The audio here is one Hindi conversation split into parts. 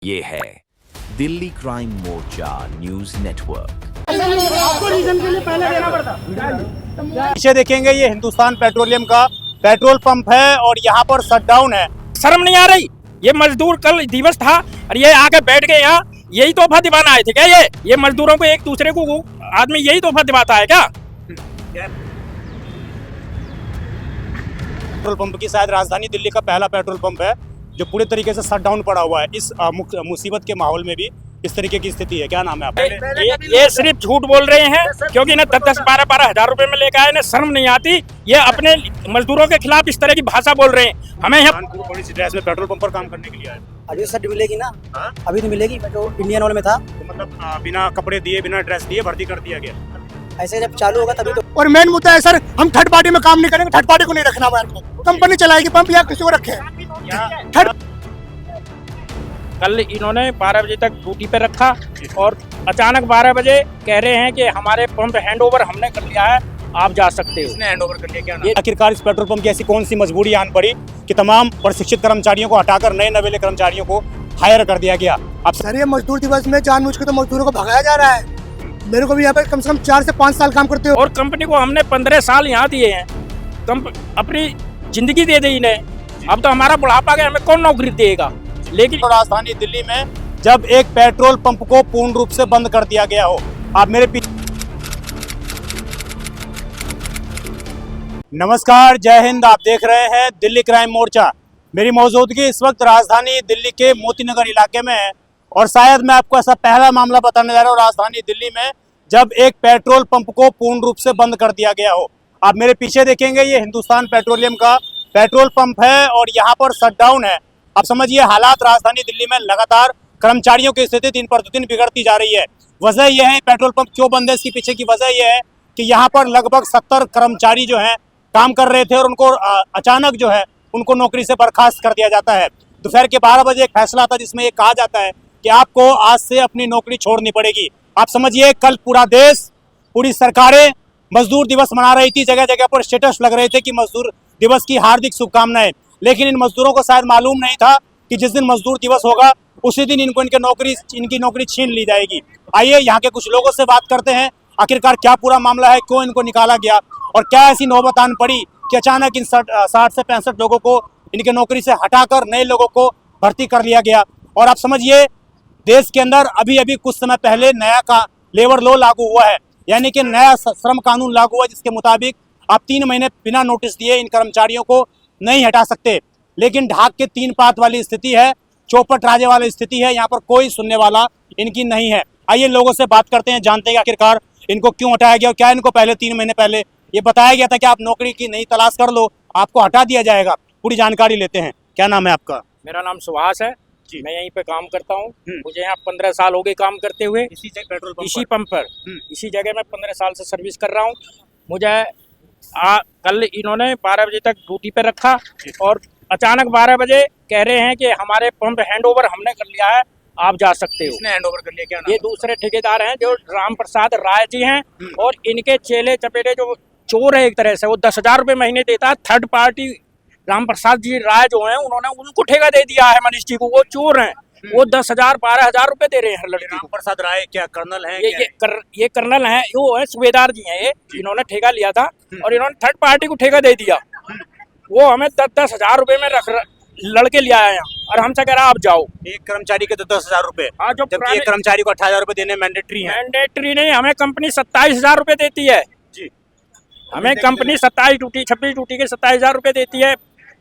ये है दिल्ली क्राइम मोर्चा न्यूज नेटवर्क। आपको रीजन के लिए पहले देना पड़ता। पीछे देखेंगे ये हिंदुस्तान पेट्रोलियम का पेट्रोल पंप है और यहाँ पर शटडाउन है। शर्म नहीं आ रही? ये मजदूर कल दिवस था और ये आके बैठ गए यहाँ। यही तोहफा दिवाना आए थे क्या? ये मजदूरों को एक दूसरे को आदमी यही तोहफा दिवाता है क्या? पेट्रोल पंप की शायद राजधानी दिल्ली का पहला पेट्रोल पंप है जो पूरे तरीके से शटडाउन पड़ा हुआ है। इस मुसीबत के माहौल में भी इस तरीके की स्थिति है। क्या नाम है आपका? ये सिर्फ झूठ बोल रहे हैं क्योंकि ना 10-12 हजार रुपए में लेके आए ना, शर्म नहीं आती? ये अपने मजदूरों के खिलाफ इस तरह की भाषा बोल रहे हैं। हमें यहाँ थोड़ी सी ड्रेस में पेट्रोल पंप पर काम करने के लिए आए। अभी सर्ट मिलेगी ना? हाँ? अभी तो मिलेगी। मैं तो इंडियन ऑयल में था, तो मतलब बिना कपड़े दिए बिना ड्रेस दिए भर्ती कर दिया गया। ऐसे जब चालू होगा तभी तो। और मेन मुद्दा है सर, हम थर्ड पार्टी में काम नहीं करेंगे। थर्ड पार्टी को नहीं रखना है, कंपनी चलाएगी पंप या किसी को रखे। कल इन्होंने 12 बजे तक ड्यूटी पे रखा और अचानक 12 बजे कह रहे हैं कि हमारे पंप हैंड ओवर हमने कर लिया है, आप जा सकते हो। हैंड ओवर कर लिया क्या? आखिरकार इस पेट्रोल पंप की ऐसी कौन सी मजबूरी आन पड़ी कि तमाम प्रशिक्षित कर्मचारियों को हटाकर नए नवेले कर्मचारियों को हायर कर दिया गया? अब सर ये मजदूर दिवस में जानबूझ के तो मजदूरों को भगाया जा रहा है। मेरे को भी यहाँ पे कम से कम 4 से 5 साल काम करते हो। और कंपनी को हमने 15 साल यहाँ दिए हैं, अपनी जिंदगी दे दी इन्हें। अब तो हमारा बुढ़ापा गया, हमें कौन नौकरी देगा? लेकिन राजधानी दिल्ली में जब एक पेट्रोल पंप को पूर्ण रूप से बंद कर दिया गया हो, आप मेरे पीछे। नमस्कार, जय हिंद। आप देख रहे हैं दिल्ली क्राइम मोर्चा। मेरी मौजूदगी इस वक्त राजधानी दिल्ली के मोतीनगर इलाके में है और शायद मैं आपको ऐसा पहला मामला बताने जा रहा हूँ राजधानी दिल्ली में जब एक पेट्रोल पंप को पूर्ण रूप से बंद कर दिया गया हो। आप मेरे पीछे देखेंगे ये हिंदुस्तान पेट्रोलियम का पेट्रोल पंप है और यहाँ पर शटडाउन है। आप समझिए हालात राजधानी दिल्ली में लगातार कर्मचारियों की स्थिति दिन प्रतिदिन बिगड़ती जा रही है। वजह यह है पेट्रोल पंप क्यों बंद है, इसके पीछे की वजह यह है कि यहाँ पर लगभग 70 कर्मचारी जो हैं काम कर रहे थे और उनको अचानक जो है उनको नौकरी से बर्खास्त कर दिया जाता है। दोपहर के 12 बजे एक फैसला आता है जिसमें ये कहा जाता है कि आपको आज से अपनी नौकरी छोड़नी पड़ेगी। आप समझिए कल पूरा देश, पूरी सरकारें मजदूर दिवस मना रही थी, जगह जगह पर स्टेटस लग रहे थे कि मजदूर दिवस की हार्दिक शुभकामनाएं। लेकिन इन मजदूरों को शायद मालूम नहीं था कि जिस दिन मजदूर दिवस होगा उसी दिन इनको इनकी नौकरी छीन ली जाएगी। आइए यहाँ के कुछ लोगों से बात करते हैं, आखिरकार क्या पूरा मामला है, क्यों इनको निकाला गया और क्या ऐसी नौबत आन पड़ी कि अचानक इन 60 से 65 लोगों को इनके नौकरी से हटाकर नए लोगों को भर्ती कर लिया गया। और आप समझिए देश के अंदर अभी अभी कुछ समय पहले नया का लेबर लॉ लागू हुआ है, यानी कि नया श्रम कानून लागू हुआ जिसके मुताबिक आप 3 महीने बिना नोटिस दिए इन कर्मचारियों को नहीं हटा सकते। लेकिन ढाक के 3 पात वाली स्थिति है, चौपट राजे वाली स्थिति है, यहाँ पर कोई सुनने वाला इनकी नहीं है। आइए लोगों से बात करते हैं, जानते हैं आखिरकार इनको क्यों हटाया गया और क्या इनको पहले 3 महीने पहले ये बताया गया था कि आप नौकरी की नई तलाश कर लो, आपको हटा दिया जाएगा। पूरी जानकारी लेते हैं। क्या नाम है आपका? मेरा नाम सुहास है, मैं यहीं पे काम करता हूँ। मुझे यहाँ 15 साल हो गए काम करते हुए इसी पंप पर, इसी जगह में 15 साल से सर्विस कर रहा हूँ। मुझे कल इन्होंने 12 बजे तक ड्यूटी पे रखा और अचानक 12 बजे कह रहे हैं कि हमारे पंप हैंड ओवर हमने कर लिया है, आप जा सकते हो। हैंड ओवर कर लिया क्या? ये दूसरे ठेकेदार हैं जो राम प्रसाद राय जी हैं और इनके चेले चपेटे जो चोर है एक तरह से, वो 10,000 रुपये महीने देता है। थर्ड पार्टी राम प्रसाद जी राय जो हैं उन्होंने उनको ठेका दे दिया है मनीष जी को, वो चोर हैं। वो 10,000 12,000 रुपए दे रहे हैं हर लड़के को। राम प्रसाद राय क्या कर्नल है? ये कर्नल है, वो है सूबेदार जी हैं। ये इन्होंने ठेका लिया था और इन्होंने थर्ड पार्टी को ठेका दे दिया। वो हमें 10,000 रुपए में लड़के ले आया और हमसे कह रहा आप जाओ। एक कर्मचारी के तो 10,000 रुपए, जबकि एक कर्मचारी को 18,000 रुपए देने मैंडेटरी है। मैंडेटरी नहीं, हमें कंपनी 27,000 रुपए देती है जी। हमें कंपनी 27 ड्यूटी 26 ड्यूटी के 27,000 रुपए देती है,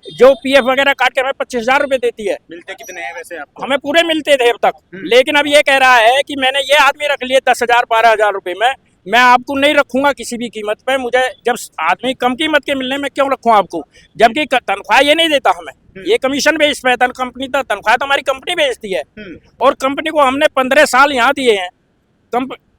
जो पीएफ वगैरह काट के हमें 25,000 रुपए देती है। मिलते कितने हैं वैसे आपको? हमें पूरे मिलते थे अब तक। लेकिन अब ये कह रहा है कि मैंने ये आदमी रख लिए 10,000 12,000 रुपए में, मैं आपको नहीं रखूंगा किसी भी कीमत पे। मुझे जब आदमी कम कीमत के मिलने में क्यों रखूं आपको, जबकि तनख्वाह ये नहीं देता हमें, ये कमीशन बेस पे है। कंपनी तो तनख्वाह तो हमारी कंपनी बेचती है और कंपनी को हमने 15 साल यहाँ दिए हैं,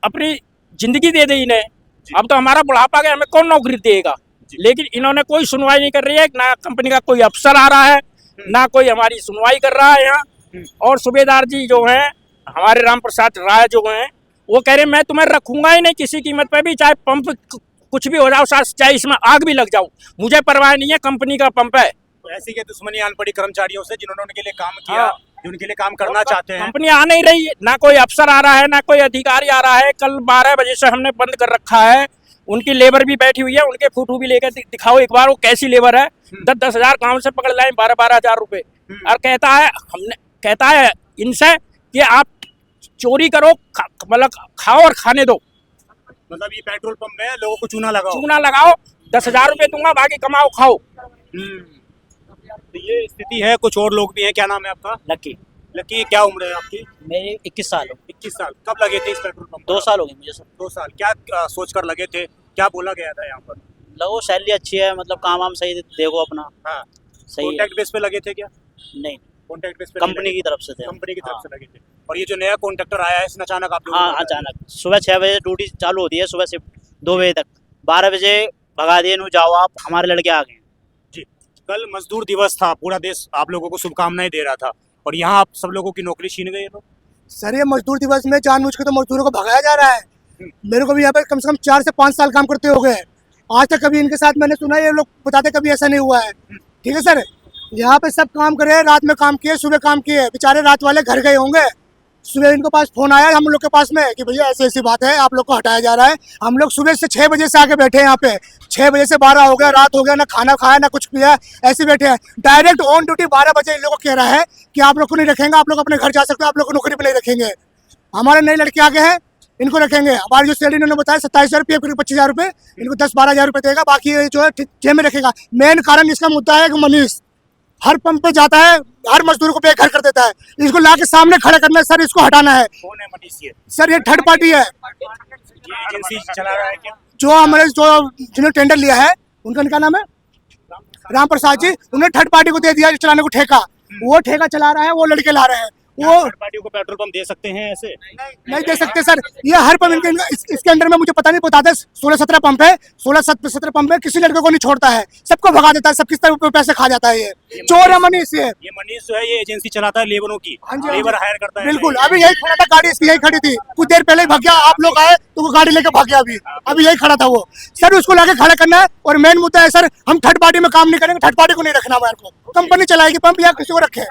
अपनी जिंदगी दे दी इन्हें। अब तो हमारा बुढ़ापा गया, हमें कौन नौकरी देगा? लेकिन इन्होंने कोई सुनवाई नहीं कर रही है, ना कंपनी का कोई अफसर आ रहा है, ना कोई हमारी सुनवाई कर रहा है यहाँ। और सूबेदार जी जो हैं हमारे राम प्रसाद राय जो हैं, वो कह रहे मैं तुम्हें रखूंगा ही नहीं किसी कीमत पे भी, चाहे पंप कुछ भी हो जाओ, चाहे इसमें आग भी लग जाओ, मुझे परवाह नहीं है, कंपनी का पंप है। ऐसी के दुश्मनी आन पड़ी कर्मचारियों से जिन्होंने उनके लिए काम किया, जो उनके लिए काम करना चाहते हैं। कंपनी आ नहीं रही, ना कोई अफसर आ रहा है, ना कोई अधिकारी आ रहा है। कल 12 बजे से हमने बंद कर रखा है। उनकी लेबर भी बैठी हुई है, उनके फोटो भी लेकर दिखाओ एक बार, वो कैसी लेबर है। 10-10 हजार गाँव से पकड़ लाए, 12-12 हजार रुपए। और कहता है इनसे कि आप चोरी करो, मतलब खाओ और खाने दो। मतलब ये पेट्रोल पंप में लोगों को चूना लगाओ, 10 हजार रुपए दूंगा, बाकी कमाओ खाओ। तो ये स्थिति है। कुछ और लोग भी हैं। क्या नाम है आपका? लकी। लकी, क्या उम्र है आपकी? मेरे 21 साल हो। 21 साल। कब लगे थे इस पेट्रोल पंप? 2 साल हो गए मुझे सर। 2 साल। क्या सोच कर लगे थे? क्या बोला गया था यहाँ पर? लगो सैलरी अच्छी है, मतलब काम वाम सही देखो अपना। हाँ, सही है। कॉन्ट्रैक्ट बेस पे लगे थे क्या? नहीं, कॉन्ट्रैक्ट बेस पे कंपनी की तरफ से थे। कंपनी की तरफ हाँ। से लगे थे। और ये जो नया कॉन्ट्रैक्टर आया है, इसने अचानक आप लोगों हाँ, को अचानक सुबह 6 बजे ड्यूटी चालू होती है, सुबह से 2 बजे तक। 12 बजे भगा दिए, नु जाओ आप, हमारे लड़के आ गए। जी। कल मजदूर दिवस था, पूरा देश आप लोगों को शुभकामनाएं दे रहा था, और यहाँ आप सब लोगों की नौकरी छीन गए लोग। सर ये मजदूर दिवस में जानबूझ के तो मजदूरों को भगाया जा रहा है। मेरे को भी यहाँ पे कम से कम 4 से 5 साल काम करते हो गए। आज तक कभी इनके साथ मैंने सुना, ये लोग बताते कभी ऐसा नहीं हुआ है। ठीक है सर, यहाँ पे सब काम करे, रात में काम किए, सुबह काम किए। बेचारे रात वाले घर गए होंगे, सुबह इनके पास फोन आया हम लोग के पास में कि भैया ऐसी ऐसी बात है, आप लोग को हटाया जा रहा है। हम लोग सुबह से 6 बजे से आके बैठे हैं यहाँ पे। 6 बजे से 12 हो गया, रात हो गया, ना खाना खाया ना कुछ किया, ऐसे बैठे हैं। डायरेक्ट ऑन ड्यूटी 12 बजे इन लोगों को कह रहा है कि आप लोग को नहीं रखेंगे, आप लोग अपने घर जा सकते हो, आप लोग को नौकरी पे नहीं रखेंगे। हमारे नए लड़के आगे हैं, इनको रखेंगे। हमारी जो सैलरी इन्होंने बताया 27,000 रुपये, 25,000 रुपये, इनको 10-12 हजार रुपये देगा, बाकी जो है जेब में रखेगा। मेन कारण इसका मुद्दा है कि मनीष हर पंप पे जाता है, हर मजदूर को बेघर कर देता है। इसको लाके सामने खड़ा करना है सर, इसको हटाना है। कौन है मनीष? ये सर ये थर्ड पार्टी है, ये एजेंसी चला रहा है क्या? जो हमारे जिन्होंने टेंडर लिया है, उनका क्या नाम है? राम प्रसाद जी। उन्होंने थर्ड पार्टी को दे दिया चलाने को ठेका। वो ठेका चला रहा है, वो लड़के ला रहे हैं। वो थर्ड पार्टियों को पेट्रोल पंप दे सकते हैं ऐसे? नहीं दे सकते सर। ये हर पंप इसके अंडर में मुझे पता नहीं, बताते 16-17 पंप है, 16-17 पंप है। किसी लड़के को नहीं छोड़ता है, सबको भगा देता है, सबकी तरफ पैसे खा जाता है। ये चोर है मनीष। ये मनीष जो है ये एजेंसी चलाता है लेबरों की। हाँ जी, लेबर हायर करता है। बिल्कुल। अभी यही खड़ा था, गाड़ी इसकी यही खड़ी थी, कुछ देर पहले ही भाग गया। आप लोग आए तो वो गाड़ी लेके भाग गया। अभी यही खड़ा था वो। सर उसको लाके खड़ा करना है। और मेन मुद्दा है सर, हम थर्ड पार्टी में काम नहीं करेंगे, थर्ड पार्टी को नहीं रखना हमारे को। कंपनी चलाएगी पंप या किसी को रखे,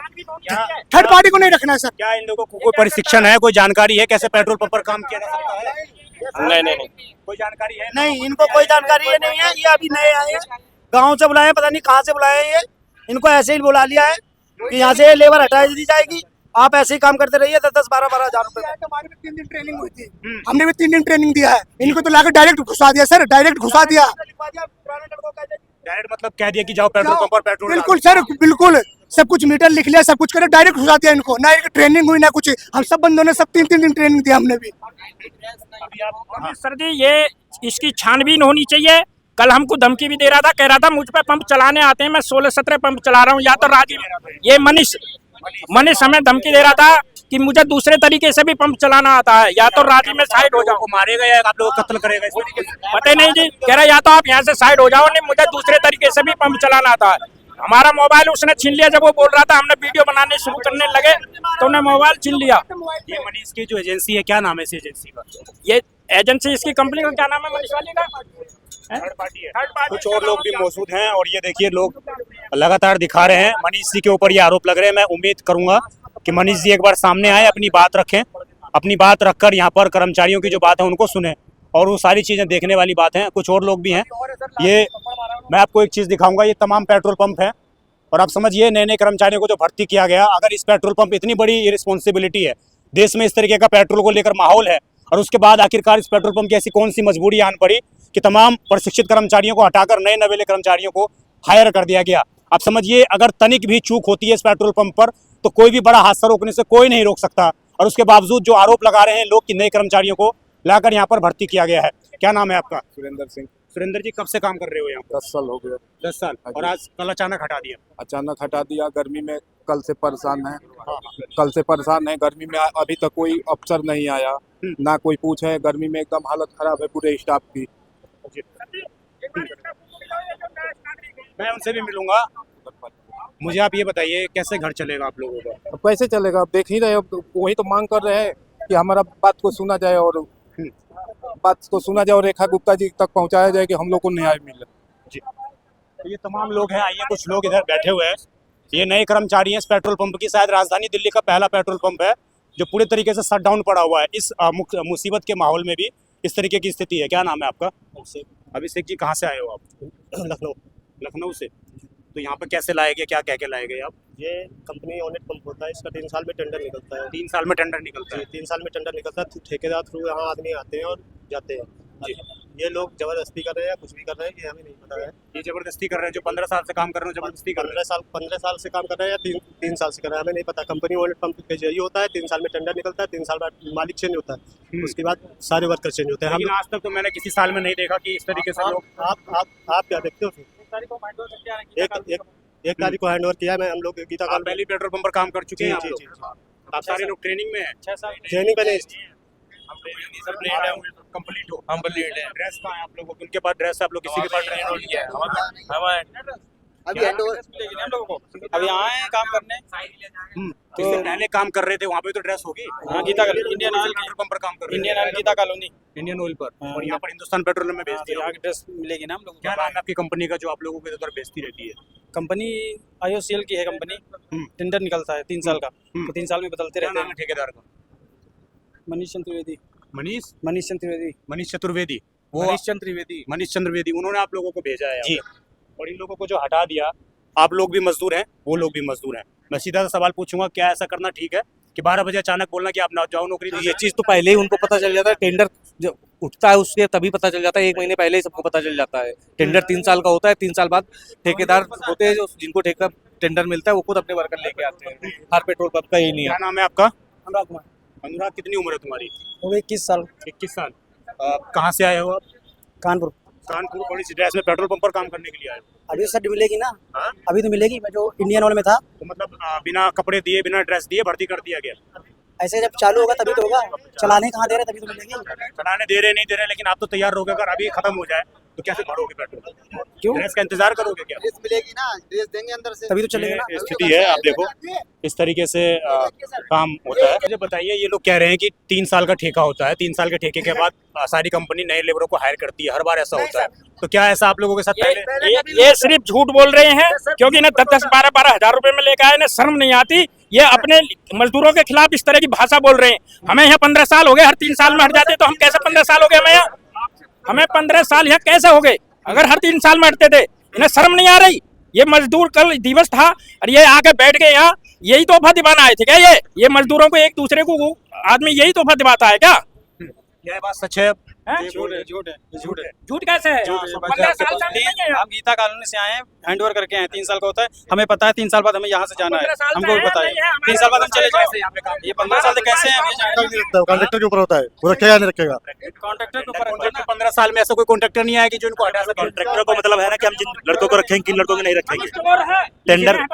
थर्ड पार्टी को नहीं रखना है सर। क्या इन लोगों को कोई प्रशिक्षण है, कोई जानकारी है कैसे पेट्रोल पंप पर काम किया जा सकता है? नहीं, कोई जानकारी है? नहीं, इनको कोई जानकारी नहीं है। ये अभी नए आए हैं, गाँव से बुलाए, पता नहीं कहाँ से बुलाए हैं। ये इनको ऐसे ही बुला लिया है कि यहाँ से लेबर हटा दी जाएगी, आप ऐसे ही काम करते रहिए। 10-12 हजार रुपए। हमारी भी 3 दिन ट्रेनिंग हुई थी, हमने भी 3 दिन ट्रेनिंग दिया है। इनको तो लाकर डायरेक्ट घुसा दिया सर, डायरेक्ट घुसा दिया। डायरेक्ट मतलब कह दिया कि जाओ पेट्रोल पंप पर पेट्रोल। बिल्कुल सर, बिल्कुल। सब कुछ मीटर लिख लिया, सब कुछ करे, डायरेक्ट घुसा दिया इनको। ना इनकी ट्रेनिंग हुई ना कुछ। हम सब बंदों ने सब 3-3 दिन ट्रेनिंग दिया हमने भी। सर जी ये इसकी छानबीन होनी चाहिए। कल हमको धमकी भी दे रहा था, कह रहा था मुझ पे पंप चलाने आते हैं, मैं 16-17 पंप चला रहा हूँ। या तो राजीव, ये मनीष हमें धमकी दे रहा था कि मुझे दूसरे तरीके से भी पंप चलाना आता है, या तो राजी में साइड हो जाओ। मारेगा या आप लोगों को कत्ल करेगा इस तरीके से? पता नहीं जी, कह रहा या तो आप यहाँ से साइड हो जाओ, नहीं मुझे दूसरे तरीके से भी पंप चलाना आता है। हमारा मोबाइल उसने छीन लिया जब वो बोल रहा था। हमने वीडियो बनाने शुरू करने लगे तो उन्हें मोबाइल छीन लिया। ये मनीष की जो एजेंसी है, क्या नाम है इस एजेंसी का? ये एजेंसी, इसकी कंपनी का क्या नाम है मनीष वाली का? थर्ड पार्टी है। कुछ और लोग भी मौजूद हैं, और ये देखिए लोग लगातार दिखा रहे हैं। मनीष जी के ऊपर ये आरोप लग रहे हैं। मैं उम्मीद करूंगा कि मनीष जी एक बार सामने आए, अपनी बात रखें, अपनी बात रखकर यहाँ पर कर्मचारियों की जो बात है उनको सुने, और वो सारी चीजें देखने वाली बात है। कुछ और लोग भी हैं। ये मैं आपको एक चीज दिखाऊंगा, ये तमाम पेट्रोल पंप है, और आप समझिए नए नए कर्मचारियों को जो भर्ती किया गया। अगर इस पेट्रोल पंप इतनी बड़ी रिस्पॉन्सिबिलिटी है, देश में इस तरीके का पेट्रोल को लेकर माहौल है, और उसके बाद आखिरकार इस पेट्रोल पंप की ऐसी कौन सी मजबूरी आन पड़ी कि तमाम प्रशिक्षित कर्मचारियों को हटाकर नए नवेले कर्मचारियों को हायर कर दिया गया। आप समझिए अगर तनिक भी चूक होती है इस पेट्रोल पंप पर तो कोई भी बड़ा हादसा रोकने से कोई नहीं रोक सकता। और उसके बावजूद जो आरोप लगा रहे हैं लोग कि नए कर्मचारियों को लाकर यहाँ पर भर्ती किया गया है। क्या नाम है आपका? सुरेंद्र सिंह। सुरेंद्र जी, कब से काम कर रहे हो यहाँ? 10 साल हो गए। 10 साल। और आज कल अचानक हटा दिया? अचानक हटा दिया, गर्मी में कल से परेशान है। कल से परेशान है, गर्मी में अभी तक कोई अफसर नहीं आया, ना कोई पूछे। गर्मी में एकदम हालत खराब है पूरे स्टाफ की। मैं उनसे भी मिलूंगा। मुझे आप ये बताइए कैसे घर चलेगा आप लोगों का? अब कैसे चलेगा, आप देख ही रहे हो। वही तो मांग कर रहे हैं कि हमारा बात को सुना जाए, और रेखा गुप्ता जी तक पहुंचाया जाए कि हम लोग को न्याय मिले। जी, तो ये तमाम लोग हैं। आइए कुछ लोग इधर बैठे हुए हैं, ये नए कर्मचारी हैं इस पेट्रोल पंप की, शायद राजधानी दिल्ली का पहला पेट्रोल पंप है जो पूरे तरीके से शट डाउन पड़ा हुआ है। इस मुसीबत के माहौल में भी इस तरीके की स्थिति है। क्या नाम है आपका? अभिषेक जी, कहाँ से आए हो आप? लखनऊ। लखनऊ से। तो यहाँ पे कैसे लाए गए, क्या कह के लाए गए आप? ये कंपनी ऑनेट पंप होता है, इसका 3 साल में टेंडर निकलता है। 3 साल में टेंडर निकलता है? 3 साल में टेंडर निकलता है, ठेकेदार थ्रू यहाँ आदमी आते हैं और जाते हैं। जी। ये लोग जबरदस्ती कर रहे हैं या कुछ भी कर रहे हैं, ये हमें नहीं पता है। ये जबरदस्ती कर रहे हैं, जो 15 साल से काम कर रहे हैं जबरदस्ती कर रहे हैं? 15 साल से काम कर रहे हैं या 3 साल से कर रहे हैं, हमें नहीं पता। कंपनी ऑनेट पंप के जरिए होता है, 3 साल में टेंडर निकलता है, 3 साल बाद मालिक चेंज होता है, उसके बाद सारे वर्कर चेंज होते हैं। लेकिन आज तक तो मैंने किसी साल में नहीं देखा कि इस तरीके से लोग। आप क्या देखते हो? एक तारीख को हैंड ओवर किया है, हम लोग गीता आप पहले पेट्रोल पंप पर काम कर चुके हैं? जी, आप जी, लोग? आप सारे लोग ट्रेनिंग में हैं? ट्रेनिंग पे नहीं, कंप्लीट हो? कंप्लीट है। ड्रेस कहाँ है आप लोगों को? उनके पास ड्रेस है, आप लोग किसी के पास ड्रेस नहीं है? अभी हैंड ओवर हम लोगों को, अभी आए हैं काम करने। तो इससे पहले काम कर रहे थे वहाँ पे तो ड्रेस होगी? हाँ, Geeta colony, Indian Oil petrol pump पर काम कर रहे Indian Oil Geeta colony, Indian Oil पर, और यहाँ पर हिंदुस्तान पेट्रोलियम में बेचती है। यहाँ की ड्रेस मिलेगी ना हम लोग। क्या नाम है आपकी कंपनी का जो आप लोगों के इधर बेचती रहती है? कंपनी IOCL की है कंपनी, टेंडर निकलता है 3 साल का, तो 3 साल में बदलते क्या रहते नाम है ठेकेदार का? हैं। मनीष चंद्र त्रिवेदी। मनीष मनीष चंद्र त्रिवेदी। मनीष चंद्र त्रिवेदी, उन्होंने आप लोगों को भेजा है जी। और इन लोगों को जो हटा दिया, आप लोग भी मजदूर हैं, वो लोग भी मजदूर हैं। मैं सीधा सा सवाल पूछूंगा, क्या ऐसा करना ठीक है कि 12 बजे अचानक बोलना कि आप ना जाओ नौकरी? ये चीज तो पहले ही उनको पता चल जाता है, टेंडर जो उठता है उसके तभी पता चल जाता है, 1 महीने पहले ही सबको पता चल जाता है। टेंडर 3 साल का होता है, 3 साल बाद ठेकेदार होते हैं जो जिनको ठेका टेंडर मिलता है वो खुद अपने वर्कर लेके आते हैं। हर पेट्रोल पंप का यही नियम। क्या नाम है आपका? अनुराग कुमार। अनुराग, कितनी उम्र है तुम्हारी? वो 21 साल। 21 साल। कहाँ से आए हो आप? कानपुर। कानपुर। कौन सी ड्रेस में पेट्रोल पंप पर काम करने के लिए आए हो? अभी सर मिलेगी ना? हाँ? अभी तो मिलेगी, मैं जो इंडियन ऑयल में था। तो मतलब बिना कपड़े दिए, बिना ड्रेस दिए भर्ती कर दिया गया? ऐसे जब चालू होगा तभी तो होगा, चलाने कहाँ दे रहे तभी तो मिलेगी। चलाने दे रहे नहीं दे रहे, लेकिन आप तो तैयार रहोगे, अगर अभी खत्म हो जाए तो कैसे भरोगे पेट्रोल? क्यों? ड्रेस का इंतजार करोगे क्या? मिलेगी ना, ड्रेस देंगे अंदर से, तभी तो चलेगा ना। ये स्थिति है, आप देखो इस तरीके से काम होता है। मुझे बताइए, ये लोग कह रहे हैं कि 3 साल का ठेका होता है, 3 साल के ठेके के बाद सारी कंपनी नए लेबरों को हायर करती है, हर बार ऐसा होता है। तो क्या ऐसा आप लोगों के साथ पहले? ये सिर्फ झूठ बोल रहे हैं, क्योंकि ना 10-10, 12-12 हजार रुपए में लेकर आए ना, शर्म नहीं आती। ये अपने मजदूरों के खिलाफ इस तरह की भाषा बोल रहे हैं। हमें यहाँ 15 साल हो गए, हर 3 साल में हट जाते, तो हम कैसे 15 साल हो गए हमें यहाँ? हमें 15 साल यहाँ कैसे हो गए अगर हर 3 साल में हटते थे? इन्हें शर्म नहीं आ रही? ये मजदूर कल दिवस था और ये आके बैठ गए यहाँ, यही तोहफा दिवाना आए थे क्या? ये मजदूरों को एक दूसरे को आदमी यही तोहफा दिवाता है क्या? यह बात सच है? झूठ है। झूठ कैसे है? 15 साल से नहीं है। हम गीता कॉलोनी से आए हैं, हैंड ओवर करके आए हैं, 3 साल का होता है, हमें पता है 3 साल बाद हमें यहाँ से जाना है, 15 साल हमको भी पता है। 3 साल बाद हम चले जाएंगे। ये 15 साल से कैसे हैं? कॉन्ट्रैक्टर के ऊपर होता है, वो रखेगा नहीं रखेगा। कॉन्ट्रैक्टर के ऊपर कॉन्ट्रैक्टर 15 साल में ऐसा कोई कॉन्ट्रैक्टर नहीं आया कि जो इनको हटा सके? कॉन्ट्रैक्टर को मतलब है ना कि हम जिन लड़कों को रखेंगे, किन लड़कों को नहीं रखेंगे। चोर है। टेंडर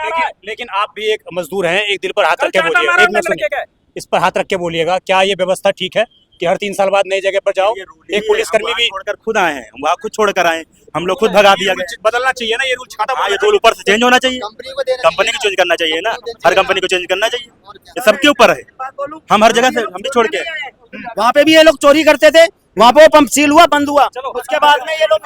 लेकिन आप भी एक मजदूर हैं, एक दिल पर हाथ रख के बोलिए, एक मिनट सुनिए, इस पर हाथ रख के बोलिएगा, क्या ये व्यवस्था ठीक है कि हर 3 साल बाद नई जगह पर जाओ? एक पुलिसकर्मी भी छोड़कर खुद आए हैं, वहाँ खुद छोड़कर आए, हम लोग खुद भगा दिया गया। बदलना चाहिए ना, ये रूल खत्म। हाँ, ये रूल ऊपर से चेंज होना चाहिए, कंपनी को चेंज करना चाहिए ना, हर कंपनी को चेंज करना चाहिए, ये सबके ऊपर है। हम हर जगह से हम भी छोड़ के वहाँ पे भी ये लोग चोरी करते थे, वहाँ पे वो पंप सील हुआ, बंद हुआ, उसके बाद में ये लोग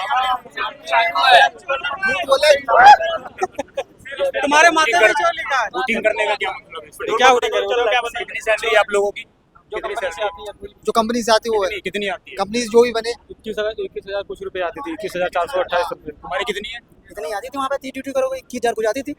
तुम्हारे माथे में चोर लिखा है। वोटिंग करने का क्या मतलब है? क्या वोटिंग करोगे? क्या बता, कितनी सैलरी है आप लोगों की? कितनी सैलरी? जो कंपनी से आती है वो है, कितनी आती है? कंपनी जो भी बने 21,000 कुछ रुपए आती थी, 21,428 रुपए। तुम्हारी कितनी है? इतनी आती थी वहाँ पे, ड्यूटी करोगे 21,000 कुछ आती थी।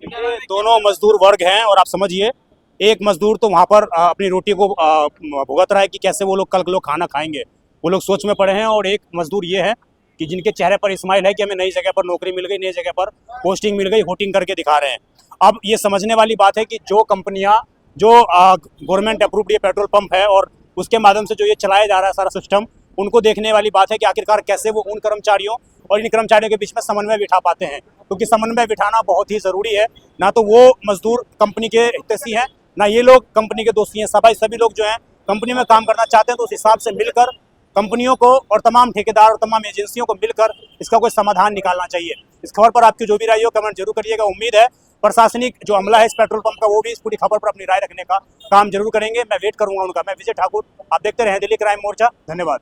ये दोनों मजदूर वर्ग हैं, और आप समझिए, एक मजदूर तो वहाँ पर अपनी रोटी को भुगत रहा है कि कैसे वो लोग खाना खाएंगे, वो लोग सोच में पड़े हैं। और एक मजदूर ये है कि जिनके चेहरे पर स्माइल है कि हमें नई जगह पर नौकरी मिल गई, नई जगह पर पोस्टिंग मिल गई, होटिंग करके दिखा रहे हैं। अब ये समझने वाली बात है कि जो कंपनियां, जो गवर्नमेंट अप्रूव्ड ये पेट्रोल पंप है और उसके माध्यम से जो ये चलाया जा रहा है सारा सिस्टम, उनको देखने वाली बात है कि आखिरकार कैसे वो उन कर्मचारियों और इन कर्मचारियों के बीच में समन्वय बिठा पाते हैं, क्योंकि समन्वय बिठाना बहुत ही ज़रूरी है। ना तो वो मजदूर कंपनी के हितैषी हैं, ना ये लोग कंपनी के दोषी हैं। सभी लोग जो हैं कंपनी में काम करना चाहते हैं, तो उस हिसाब से मिलकर कंपनियों को और तमाम ठेकेदार और तमाम एजेंसियों को मिलकर इसका कोई समाधान निकालना चाहिए। इस खबर पर आपकी जो भी राय हो कमेंट जरूर करिएगा। उम्मीद है प्रशासनिक जो अमला है इस पेट्रोल पंप का, वो भी इस पूरी खबर पर अपनी राय रखने का काम जरूर करेंगे। मैं वेट करूंगा उनका। मैं विजय ठाकुर, आप देखते रहें दिल्ली क्राइम मोर्चा। धन्यवाद।